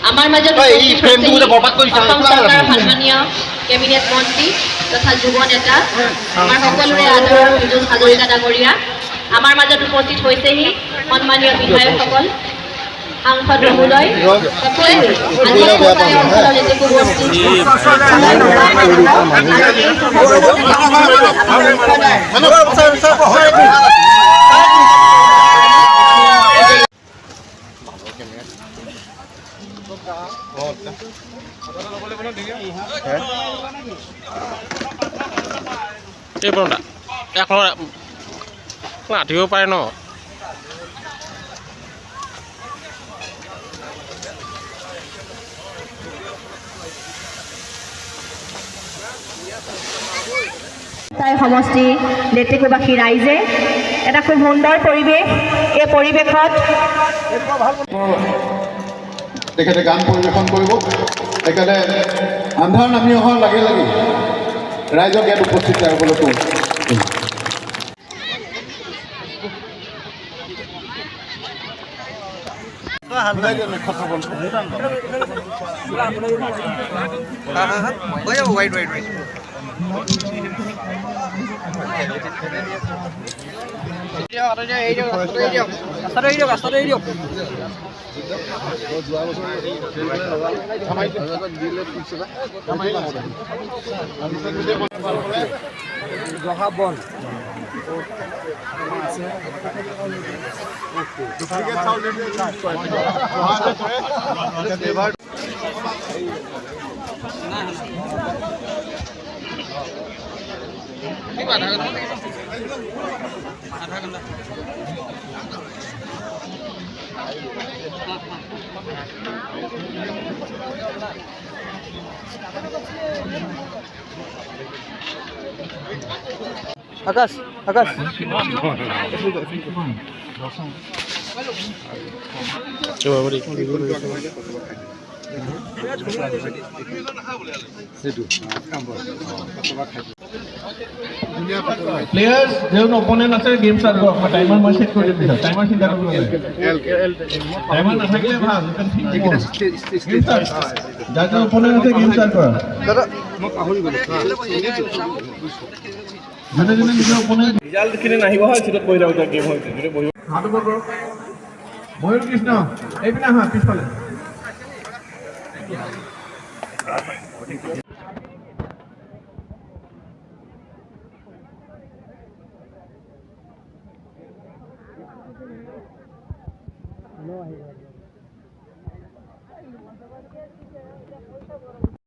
আমাৰ মাজত অসম চৰকাৰৰ সন্মানীয় কেবিনেট মন্ত্ৰী তথা যুৱ নেতা আমাৰ সকলোৰে আদৰৰ পীযুষ হাজৰিকা ডাঙৰীয়া আমাৰ মাজত উপস্থিত হৈছেহি সন্মানীয় বিধায়কসকল সাংসদ মহোদয় সকলোৱে অঞ্চলৰ লেটেকু বস্তি এখন নাঠিব পাৰে ন সমষ্টি লেটেকুবাসী ৰাইজে এটা খুব সুন্দৰ পৰিৱেশ এই পৰিৱেশত তেখেতে গান পৰিৱেশন কৰিব তেখেতে আন্ধাৰ নামি অহাৰ লাগে লাগে ৰাইজক ইয়াত উপস্থিত থাকিবলৈ কওঁ আকাশ আকাশ Players, there no opponent আছে গেম স্টার্ট করো টাইমার মই সেট করে দিছো টাইমার চিন্তা করো টাইমার না থাকলে ভাল গেম স্টার্ট যাকে opponent আছে গেম স্টার্ট করো দাদা মই পাহৰি গলো মানে যেনে নিজৰ opponent ৰিজাল্ট খিনি নাহিব হয় সিটো কই যাও গেম হয় যদি বহিব হাতটো কৰ ময়ূৰ কৃষ্ণ এইপিনে হা পিছফালে